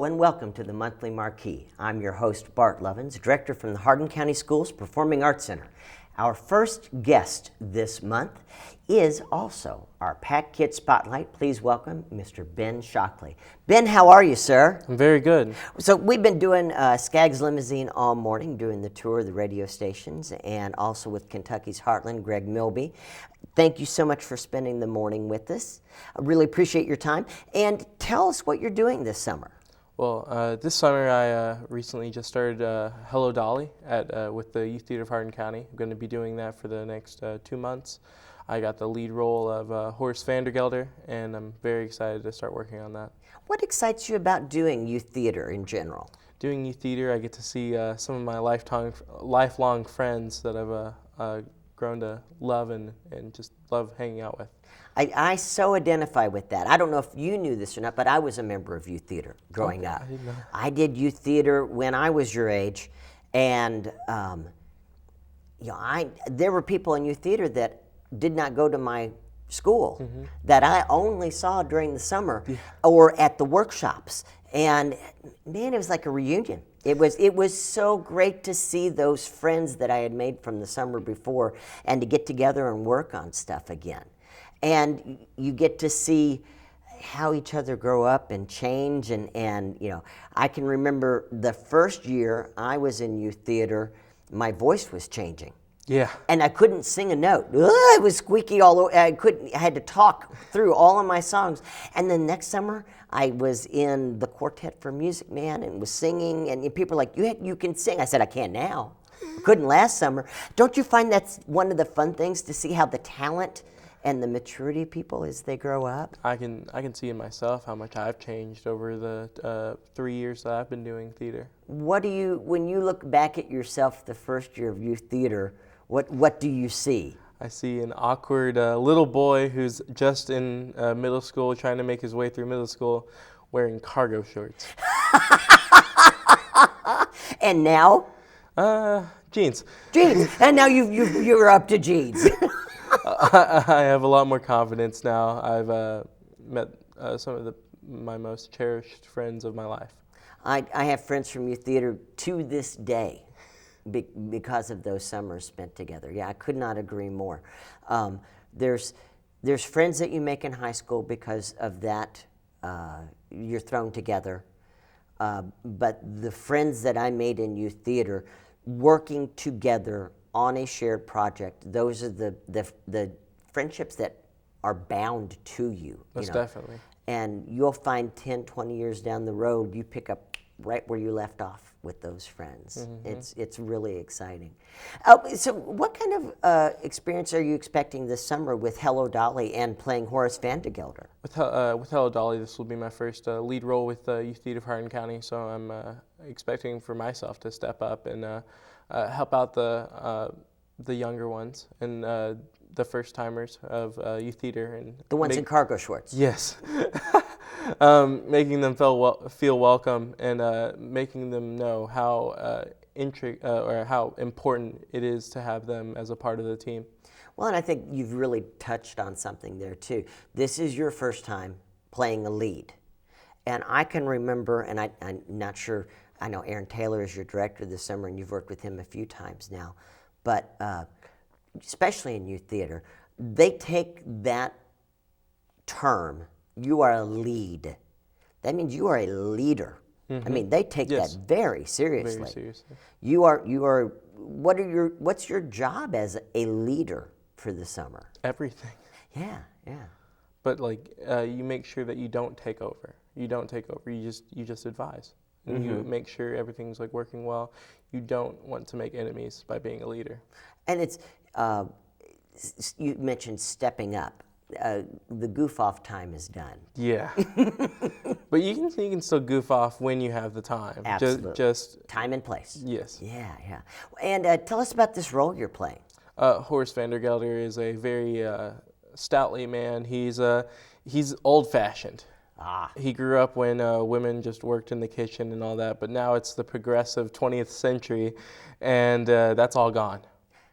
and welcome to the monthly Marquee. I'm your host, Bart Lovins, director from the Hardin County Schools Performing Arts Center. Our first guest this month is also our Pack Kid Spotlight. Please welcome Mr. Ben Shockley. Ben, how are you, sir? I'm very good. So we've been doing Skaggs Limousine all morning, doing the tour of the radio stations, and also with Kentucky's Heartland, Greg Milby. Thank you so much for spending the morning with us. I really appreciate your time. And tell us what you're doing this summer. Well, this summer I recently just started Hello Dolly with the Youth Theater of Hardin County. I'm going to be doing that for the next 2 months. I got the lead role of Horace Vandergelder, and I'm very excited to start working on that. What excites you about doing youth theater in general? Doing youth theater, I get to see some of my lifelong friends that I've grown to love and just love hanging out with. I so identify with that. I don't know if you knew this or not, but I was a member of youth theater growing up. I didn't know. I did youth theater when I was your age, and there were people in youth theater that did not go to my school that I only saw during the summer or at the workshops. And man, it was like a reunion. It was so great to see those friends that I had made from the summer before and to get together and work on stuff again. And you get to see how each other grow up and change. And you know, I can remember the first year I was in youth theater, my voice was changing. Yeah. And I couldn't sing a note. It was squeaky all over. I had to talk through all of my songs. And then next summer, I was in the Quartet for Music Man and was singing. And people were like, you can sing. I said, I can now. Couldn't last summer. Don't you find that's one of the fun things to see how the talent and the maturity of people as they grow up? I can see in myself how much I've changed over the 3 years that I've been doing theater. When you look back at yourself the first year of youth theater, what do you see? I see an awkward little boy who's just in middle school, trying to make his way through middle school, wearing cargo shorts. And now? Jeans. Jeans. And now you're up to jeans. I have a lot more confidence now. I've met some of my most cherished friends of my life. I have friends from youth theater to this day because of those summers spent together. Yeah, I could not agree more. There's friends that you make in high school because of that. You're thrown together. But the friends that I made in youth theater, working together on a shared project, those are the friendships that are bound to you. Most definitely. And you'll find 10, 20 years down the road, you pick up right where you left off with those friends. It's really exciting. So what kind of experience are you expecting this summer with Hello Dolly and playing Horace Vandergelder? With Hello Dolly, this will be my first lead role with Youth Theater of Hardin County, so I'm expecting for myself to step up and help out the younger ones and the first timers of youth theater, and the ones in cargo shorts. Yes, making them feel welcome and making them know how how important it is to have them as a part of the team. Well, and I think you've really touched on something there too. This is your first time playing a lead, and I can remember, and I'm not sure. I know Aaron Taylor is your director this summer, and you've worked with him a few times now. But especially in youth theater, they take that term, you are a lead. That means you are a leader. I mean, they take that very seriously. Very seriously. What's your job as a leader for the summer? Everything. Yeah. But you make sure that you don't take over. You don't take over. You just advise. And you make sure everything's working well. You don't want to make enemies by being a leader. And it's you mentioned stepping up. The goof off time is done. Yeah. But you can still goof off when you have the time. Absolutely. Just time and place. Yes. Yeah. And tell us about this role you're playing. Horace Vandergelder is a very stoutly man. He's old-fashioned. He grew up when women just worked in the kitchen and all that, but now it's the progressive 20th century, and that's all gone.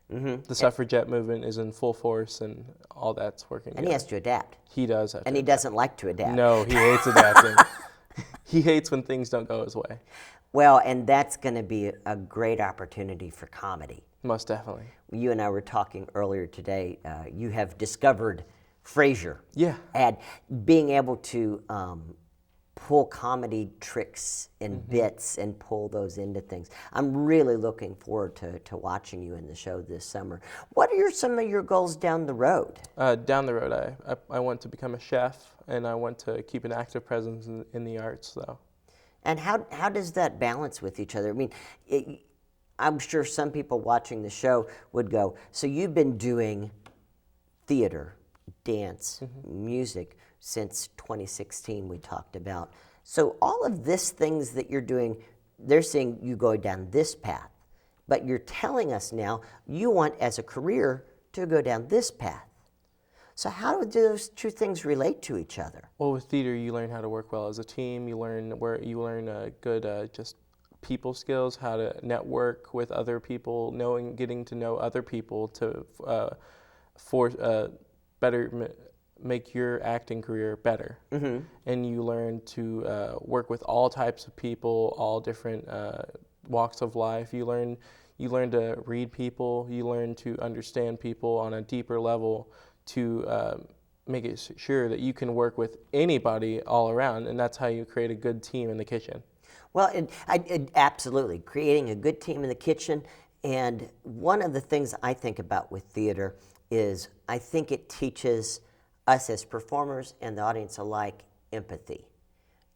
The suffragette movement is in full force, and all that's working. And he has to adapt. He does have to. And he doesn't like to adapt. No, he hates adapting. he hates when things don't go his way. Well, and that's going to be a great opportunity for comedy. Most definitely. You and I were talking earlier today. You have discovered Frasier. Yeah. And being able to pull comedy tricks and bits and pull those into things. I'm really looking forward to watching you in the show this summer. What are some of your goals down the road? Down the road, I want to become a chef, and I want to keep an active presence in the arts, though. And how does that balance with each other? I mean, I'm sure some people watching the show would go, so you've been doing theater, dance, music since 2016 we talked about. So all of these things that you're doing, they're saying you go down this path, but you're telling us now you want as a career to go down this path. So how do those two things relate to each other? Well, with theater, you learn how to work well as a team. You learn good just people skills, how to network with other people, getting to know other people to make your acting career better. And you learn to work with all types of people, all different walks of life. You learn to read people. You learn to understand people on a deeper level to make it sure that you can work with anybody all around, and that's how you create a good team in the kitchen. Well, absolutely, creating a good team in the kitchen. And one of the things I think about with theater is I think it teaches us as performers and the audience alike empathy.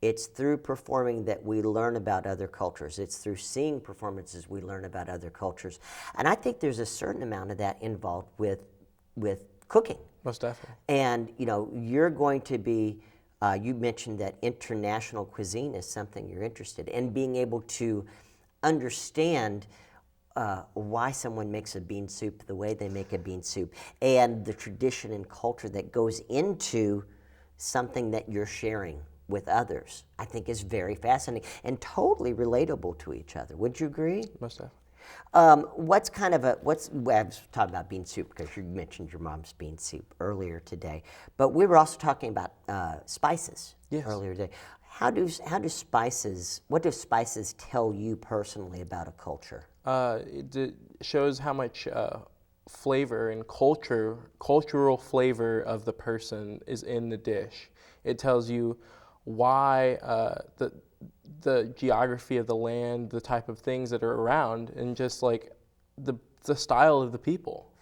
It's through performing that we learn about other cultures. It's through seeing performances we learn about other cultures. And I think there's a certain amount of that involved with cooking. Most definitely. And you're going to be, you mentioned that international cuisine is something you're interested in, and being able to understand why someone makes a bean soup the way they make a bean soup, and the tradition and culture that goes into something that you're sharing with others, I think is very fascinating and totally relatable to each other. Would you agree? Most definitely. I was talking about bean soup because you mentioned your mom's bean soup earlier today, but we were also talking about spices earlier today. What do spices tell you personally about a culture? It shows how much flavor and cultural flavor of the person is in the dish. It tells you why the geography of the land, the type of things that are around, and just like the style of the people.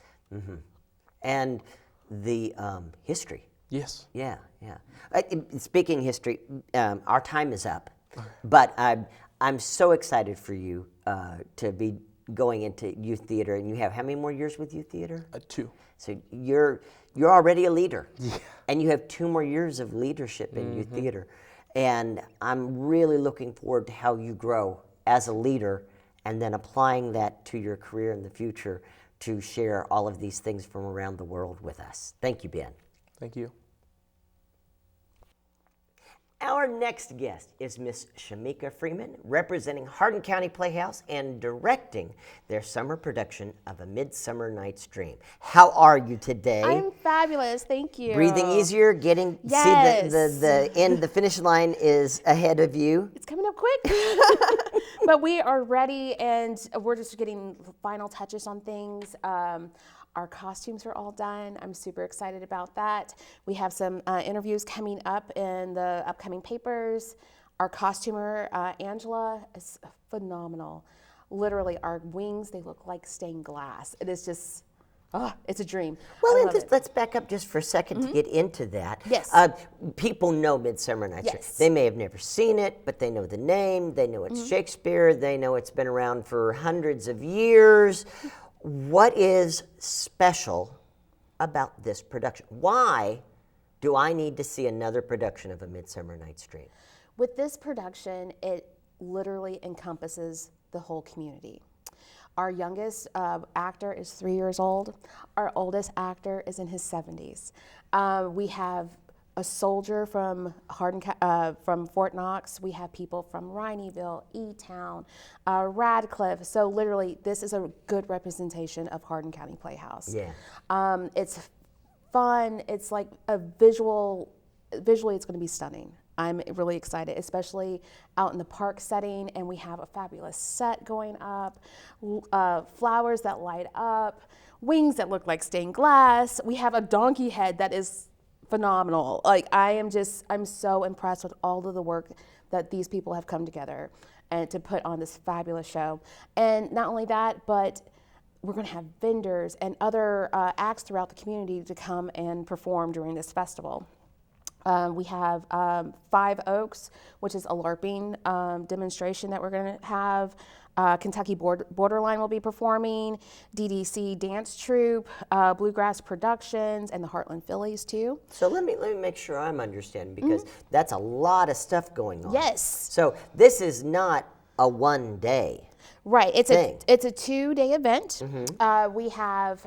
And the history. Yes. Yeah. Speaking history, our time is up, but I'm so excited for you to be going into youth theater, and you have how many more years with youth theater? 2. So you're already a leader, and you have 2 more years of leadership in youth theater, and I'm really looking forward to how you grow as a leader, and then applying that to your career in the future to share all of these things from around the world with us. Thank you, Ben. Thank you. Our next guest is Miss Shamika Freeman, representing Hardin County Playhouse and directing their summer production of A Midsummer Night's Dream. How are you today? I'm fabulous, thank you. Breathing easier, see the end, the finish line is ahead of you. It's coming up quick. But we are ready, and we're just getting final touches on things. Our costumes are all done. I'm super excited about that. We have some interviews coming up in the upcoming papers. Our costumer, Angela, is phenomenal. Literally, our wings, they look like stained glass. It is just, it's a dream. Well, let's back up just for a second to get into that. Yes. People know Midsummer Night's Dream. Yes. They may have never seen it, but they know the name. They know it's Shakespeare. They know it's been around for hundreds of years. What is special about this production? Why do I need to see another production of A Midsummer Night's Dream? With this production, it literally encompasses the whole community. Our youngest actor is 3 years old. Our oldest actor is in his 70s. We have a soldier from from Fort Knox. We have people from Rhineyville, E-Town, Radcliffe. So literally, this is a good representation of Hardin County Playhouse. Yeah. It's fun. It's like a visually, it's going to be stunning. I'm really excited, especially out in the park setting, and we have a fabulous set going up, flowers that light up, wings that look like stained glass. We have a donkey head that is phenomenal. Like I'm so impressed with all of the work that these people have come together and to put on this fabulous show. And not only that, but we're going to have vendors and other acts throughout the community to come and perform during this festival. We have Five Oaks, which is a LARPing demonstration that we're going to have. Kentucky Borderline will be performing, DDC Dance Troupe, Bluegrass Productions, and the Heartland Phillies too. So let me make sure I'm understanding, because that's a lot of stuff going on. Yes. So this is not a one day. Right. It's thing. a 2-day event. We have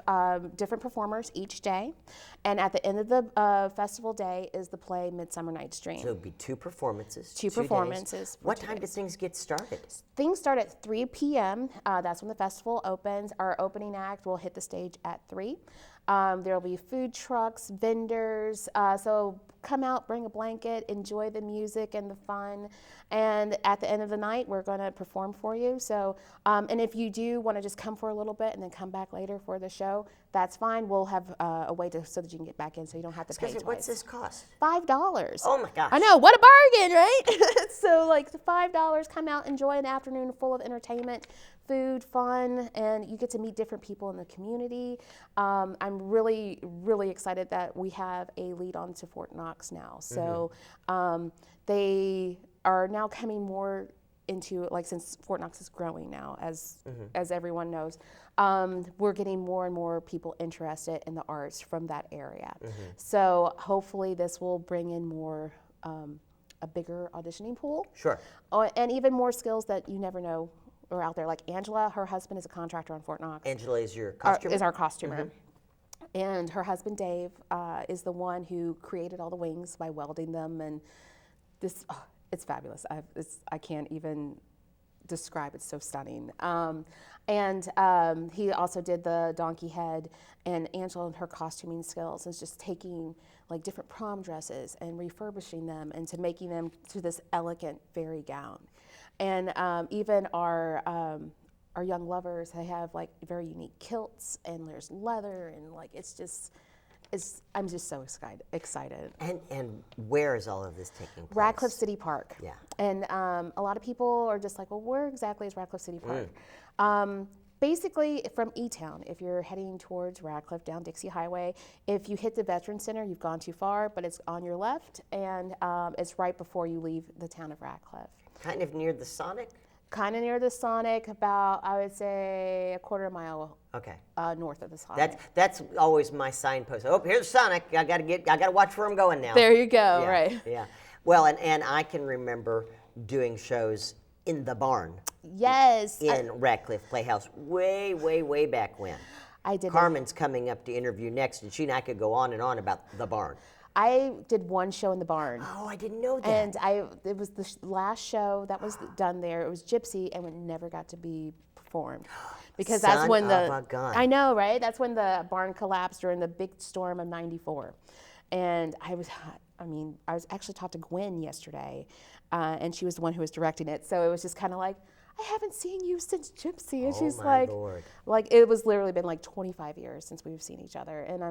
different performers each day, and at the end of the festival day is the play Midsummer Night's Dream. So it'll be 2 performances. 2 performances. What time do things get started? Things start at 3 p.m. That's when the festival opens. Our opening act will hit the stage at 3. There will be food trucks, vendors. So come out, bring a blanket, enjoy the music and the fun. And at the end of the night, we're going to perform for you. So, and if you do want to just come for a little bit and then come back later for the show, that's fine. We'll have a way so that you can get back in, so you don't have to pay twice. What's this cost? $5. Oh my gosh. I know, what a bargain, right? So like the $5, come out, enjoy an afternoon full of entertainment, food, fun, and you get to meet different people in the community. I'm really, really excited that we have a lead on to Fort Knox now. So they are now coming more into, like, since Fort Knox is growing now, as everyone knows, we're getting more and more people interested in the arts from that area. So hopefully this will bring in more, a bigger auditioning pool. Sure. And even more skills that you never know are out there. Like Angela, her husband is a contractor on Fort Knox. Angela is your costumer? Is our costumer. And her husband, Dave, is the one who created all the wings by welding them. And this, it's fabulous. I can't even describe. It's so stunning. And he also did the donkey head. And Angela and her costuming skills is just taking like different prom dresses and refurbishing them into making them to this elegant fairy gown. And even our young lovers, they have like very unique kilts, and there's leather, and like I'm just so excited. And where is all of this taking place? Radcliffe City Park. Yeah. And a lot of people are just like, well, where exactly is Radcliffe City Park? Basically, from E-Town, if you're heading towards Radcliffe down Dixie Highway, if you hit the Veterans Center, you've gone too far, but it's on your left, and it's right before you leave the town of Radcliffe. Kind of near the Sonic? Kind of near the Sonic, about, I would say, a quarter mile north of the Sonic. That's always my signpost. Oh, here's Sonic. I gotta watch where I'm going now. There you go. Yeah, right. Yeah. Well, and I can remember doing shows in the barn. Yes. In Radcliffe Playhouse, way back when. I did. Carmen's coming up to interview next, and she and I could go on and on about the barn. I did one show in the barn. Oh, I didn't know that. And it was the last show that was done there. It was Gypsy, and it never got to be performed. Because that's when I know, right? That's when the barn collapsed during the big storm of '94. And I was actually talked to Gwen yesterday, and she was the one who was directing it. So it was just kind of like, I haven't seen you since Gypsy. And she's like, Lord. Like, it was literally been like 25 years since we've seen each other. And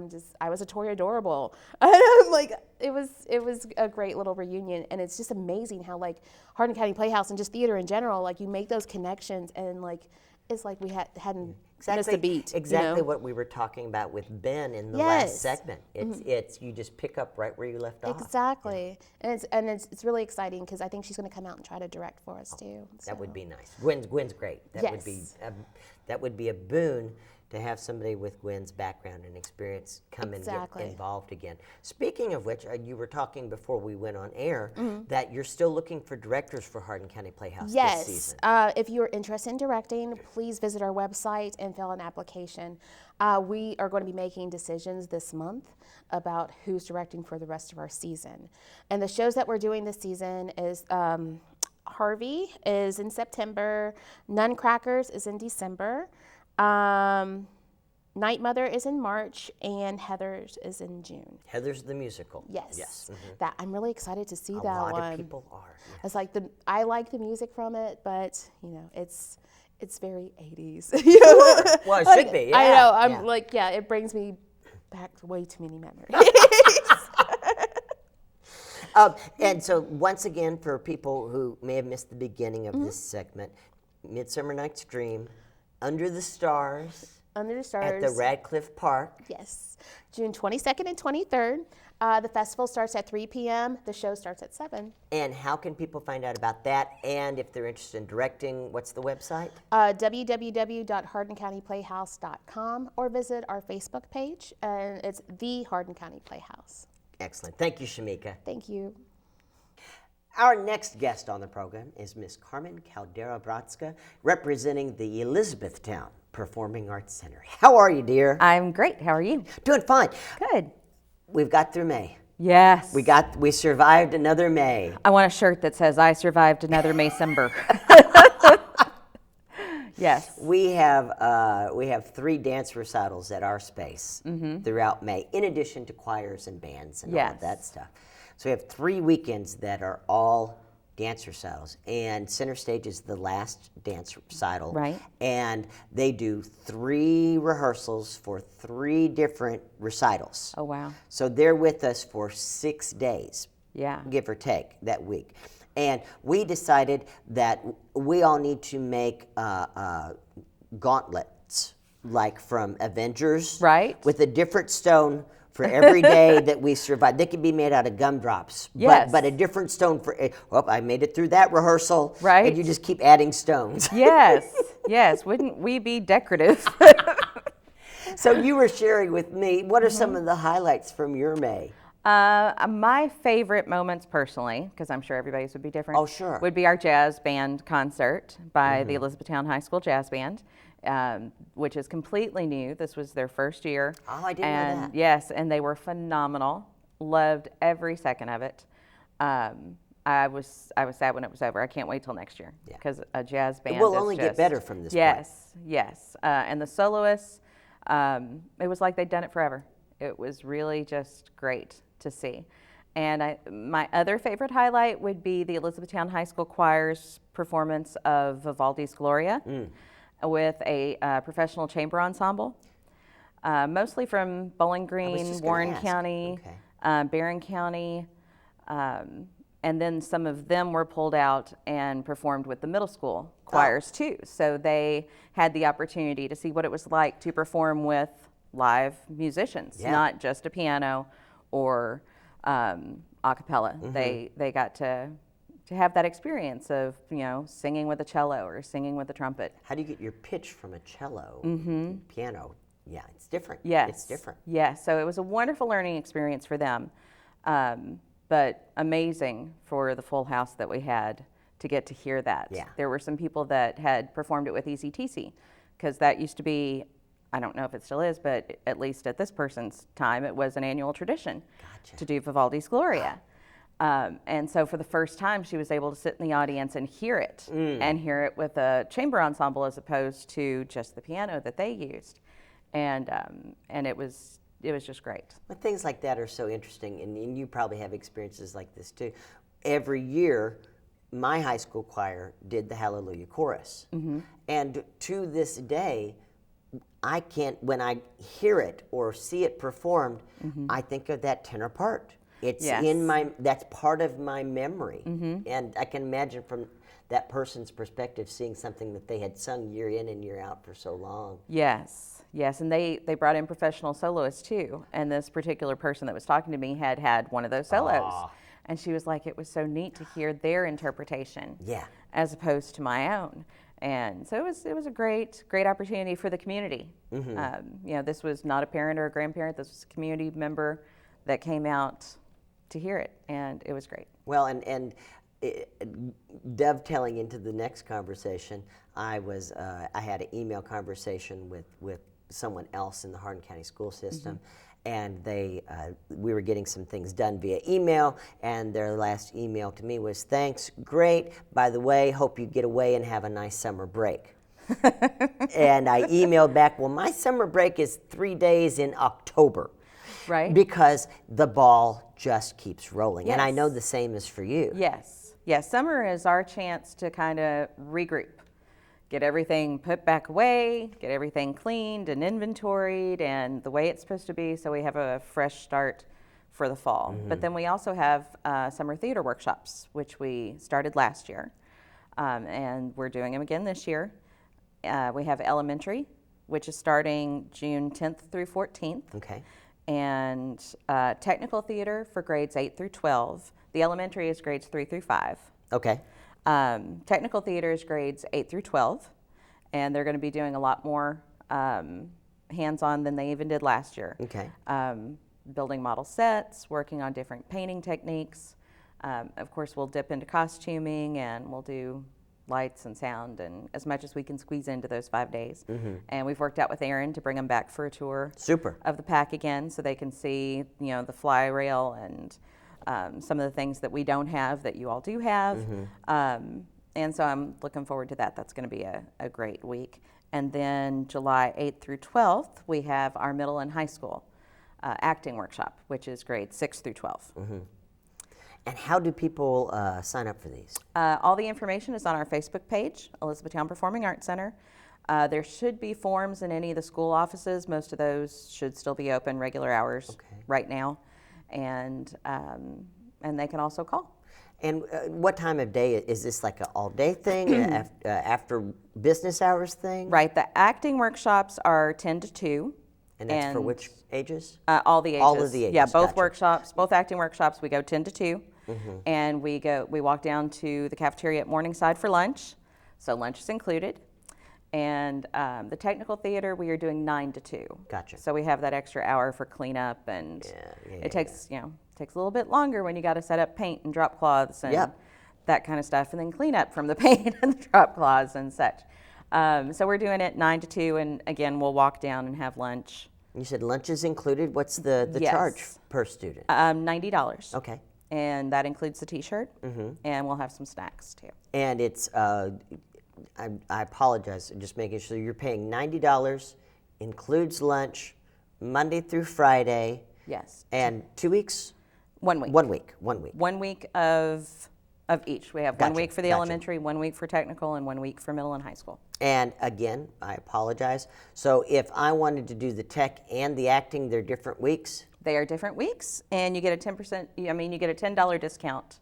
I was a Toy Adorable. And I'm like, it was a great little reunion. And it's just amazing how, like, Hardin County Playhouse and just theater in general, like, you make those connections, and like, it's like we hadn't missed a beat. Exactly what we were talking about with Ben in the last segment. It's you just pick up right where you left off. Exactly. And it's really exciting, because I think she's going to come out and try to direct for us too. So. That would be nice. Gwen's great. That would be a boon to have somebody with Gwen's background and experience come and get involved again. Speaking of which, you were talking before we went on air that you're still looking for directors for Hardin County Playhouse this season. Yes. If you're interested in directing, please visit our website and fill an application. We are going to be making decisions this month about who's directing for the rest of our season. And the shows that we're doing this season is Harvey is in September, Nutcrackers is in December, Night Mother is in March, and Heather's is in June. Heather's the musical. Yes. Yes. That I'm really excited to see A that lot one. of people are. Yeah. It's like I like the music from it, but it's very 80s. Sure. Well, it Like, should be. Yeah. I know. I'm Yeah. like, it brings me back way too many memories. And so, once again, for people who may have missed the beginning of this segment, Midsummer Night's Dream, Under the Stars, Under the Stars. at the Radcliffe Park. Yes. June 22nd and 23rd. The festival starts at 3 p.m. The show starts at 7. And how can people find out about that? And if they're interested in directing, what's the website? www.hardincountyplayhouse.com, or visit our Facebook page, and it's the Hardin County Playhouse. Excellent. Thank you, Shamika. Thank you. Our next guest on the program is Miss Carmen Caldera-Bratska, representing the Elizabethtown Performing Arts Center. How are you, dear? I'm great. How are you? Doing fine. Good. We've got through May. Yes. We survived another May. I want a shirt that says I survived another Maycember. Yes. We have 3 dance recitals at our space throughout May, in addition to choirs and bands and all of that stuff. So we have 3 weekends that are all dance recitals, and Center Stage is the last dance recital. Right. And they do 3 rehearsals for 3 different recitals. Oh, wow. So they're with us for 6 days. Yeah. Give or take that week. And we decided that we all need to make gauntlets, like from Avengers. Right. With a different stone for every day that we survive. They can be made out of gumdrops. Yes. But a different stone for, well, I made it through that rehearsal. Right. And you just keep adding stones. Yes. Yes. Wouldn't we be decorative? So you were sharing with me, what are some of the highlights from your May? My favorite moments personally, because I'm sure everybody's would be different. Oh, sure. Would be our jazz band concert by the Elizabethtown High School Jazz Band, which is completely new. This was their first year. Oh, I didn't know that. Yes, and they were phenomenal. Loved every second of it. I was sad when it was over. I can't wait till next year because a jazz band will is only get just- better from this point. Yes, yes. And the soloists, it was like they'd done it forever. It was really just great to see. And my other favorite highlight would be the Elizabethtown High School Choir's performance of Vivaldi's Gloria with a professional chamber ensemble, mostly from Bowling Green, just gonna Warren ask. County, Okay. Barron County, and then some of them were pulled out and performed with the middle school choirs too. So they had the opportunity to see what it was like to perform with live musicians, not just a piano or a cappella. They got to have that experience of singing with a cello or singing with a trumpet. How do you get your pitch from a cello, piano? Yeah, it's different. Yes, It's different. Yes, so it was a wonderful learning experience for them, but amazing for the full house that we had to get to hear that. Yeah. There were some people that had performed it with ECTC, because that used to be, I don't know if it still is, but at least at this person's time, it was an annual tradition to do Vivaldi's Gloria. And so for the first time, she was able to sit in the audience and hear it, and hear it with a chamber ensemble as opposed to just the piano that they used. And it was just great. But things like that are so interesting, and you probably have experiences like this too. Every year, my high school choir did the Hallelujah Chorus. And to this day, I can't, when I hear it or see it performed, I think of that tenor part. It's in my, that's part of my memory. And I can imagine from that person's perspective seeing something that they had sung year in and year out for so long. Yes, yes, and they brought in professional soloists too. And this particular person that was talking to me had one of those solos. And she was like, it was so neat to hear their interpretation as opposed to my own. And so it was a great opportunity for the community. This was not a parent or a grandparent. This was a community member that came out to hear it, and it was great. Well, and dovetailing into the next conversation, I had an email conversation with someone else in the Hardin County school system, and we were getting some things done via email, and their last email to me was, "Thanks, great. By the way, hope you get away and have a nice summer break." And I emailed back, well, my summer break is 3 days in October. Right. Because the ball just keeps rolling. And I Yes. know the same is for you. Yes. Yes. Summer is our chance to kind of regroup, get everything put back away, get everything cleaned and inventoried and the way it's supposed to be, so we have a fresh start for the fall. But then we also have summer theater workshops, which we started last year, and we're doing them again this year. We have elementary, which is starting June 10th through 14th. Okay. And technical theater for grades 8 through 12. The elementary is grades 3 through 5. Okay. Technical theater is grades 8 through 12, and they're going to be doing a lot more hands-on than they even did last year. Okay. Building model sets, working on different painting techniques. Of course, we'll dip into costuming, and we'll do lights and sound, and as much as we can squeeze into those 5 days. And we've worked out with Aaron to bring them back for a tour Super. of the pack again, so they can see, the fly rail and some of the things that we don't have that you all do have. And so I'm looking forward to that. That's going to be a great week. And then July 8th through 12th, we have our middle and high school acting workshop, which is grades 6 through 12. And how do people sign up for these? All the information is on our Facebook page, Elizabethtown Performing Arts Center. There should be forms in any of the school offices. Most of those should still be open regular hours right now. And they can also call. And what time of day? Is this like an all-day thing, after business hours thing? Right. The acting workshops are 10 to 2. And that's for which ages? All the ages. All of the ages. Yeah, both Gotcha. workshops, both acting workshops, we go 10 to 2. And we walk down to the cafeteria at Morningside for lunch. So lunch is included. And the technical theater, we are doing 9 to 2. Gotcha. So we have that extra hour for cleanup, and it takes takes a little bit longer when you got to set up paint and drop cloths and that kind of stuff, and then clean up from the paint and the drop cloths and such. So we're doing it 9 to 2, and again, we'll walk down and have lunch. You said lunch is included. What's the Yes. charge per student? $90. Okay. And that includes the T-shirt, and we'll have some snacks too. And it's, I apologize, just making sure you're paying $90, includes lunch, Monday through Friday. Yes. And 2 weeks? 1 week. 1 week. 1 week. 1 week of each. We have 1 Gotcha, week for the gotcha. elementary, 1 week for technical, and 1 week for middle and high school. And again, I apologize. So if I wanted to do the tech and the acting, they're different weeks? They are different weeks, and you get a 10%. You get a $10 discount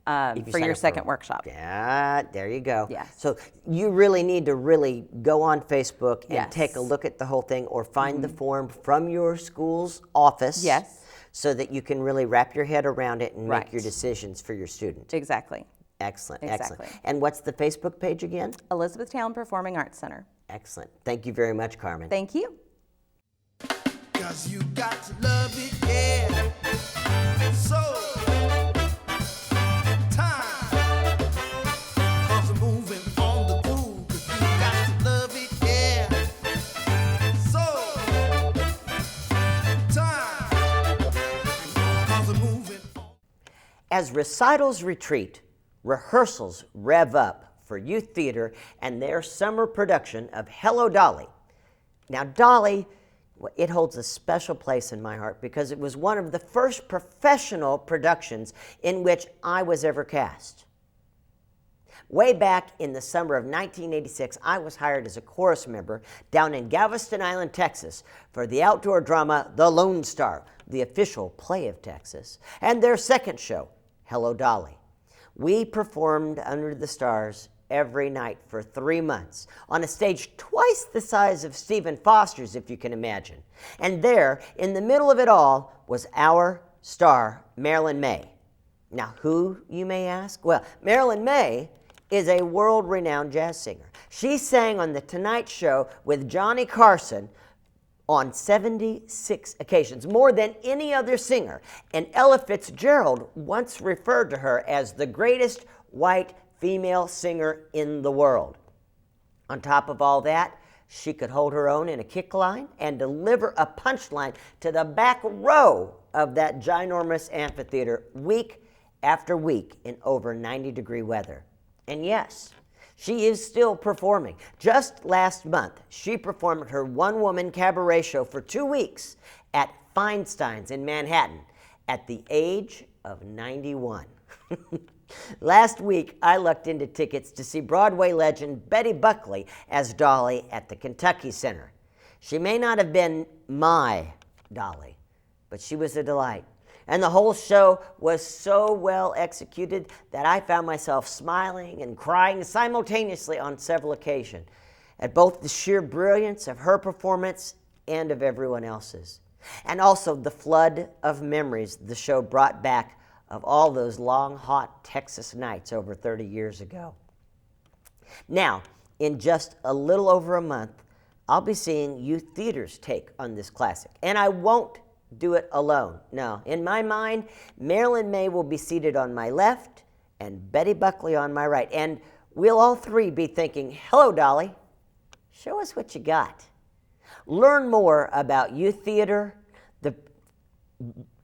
If you for sign your up second workshop. Yeah, there you go. Yes. So you really need to really go on Facebook and Yes. take a look at the whole thing, or find the form from your school's office. Yes. So that you can really wrap your head around it and Right. make your decisions for your student. Exactly. Excellent, Exactly. excellent. And what's the Facebook page again? Elizabethtown Performing Arts Center. Excellent. Thank you very much, Carmen. Thank you. 'Cause you got to love it, yeah. So, time. 'Cause I'm moving on the groove. 'Cause you got to love it, yeah. So, time. 'Cause I'm moving on. As recitals retreat, rehearsals rev up for youth theater and their summer production of Hello, Dolly. Now, Dolly, well, it holds a special place in my heart because it was one of the first professional productions in which I was ever cast. Way back in the summer of 1986, I was hired as a chorus member down in Galveston Island, Texas, for the outdoor drama The Lone Star, the official play of Texas, and their second show, Hello, Dolly. We performed under the stars every night for 3 months on a stage twice the size of Stephen Foster's, if you can imagine. And there, in the middle of it all, was our star, Marilyn May. Now, who, you may ask? Well, Marilyn May is a world-renowned jazz singer. She sang on The Tonight Show with Johnny Carson on 76 occasions, more than any other singer. And Ella Fitzgerald once referred to her as the greatest white female singer in the world. On top of all that, she could hold her own in a kick line and deliver a punchline to the back row of that ginormous amphitheater week after week in over 90-degree weather. And yes, She is still performing. Just last month, she performed her one-woman cabaret show for 2 weeks at Feinstein's in Manhattan at the age of 91. Last week, I lucked into tickets to see Broadway legend Betty Buckley as Dolly at the Kentucky Center. She may not have been my Dolly, but she was a delight. And the whole show was so well executed that I found myself smiling and crying simultaneously on several occasions at both the sheer brilliance of her performance and of everyone else's. And also the flood of memories the show brought back of all those long, hot Texas nights over 30 years ago. Now, in just a little over a month, I'll be seeing youth theater's take on this classic. And I won't do it alone. No, in my mind, Marilyn May will be seated on my left and Betty Buckley on my right. And we'll all three be thinking, hello, Dolly, show us what you got. Learn more about youth theater,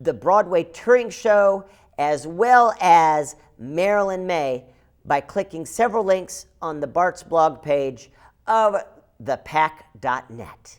the Broadway touring show, as well as Marilyn May by clicking several links on the Bart's blog page of thepack.net.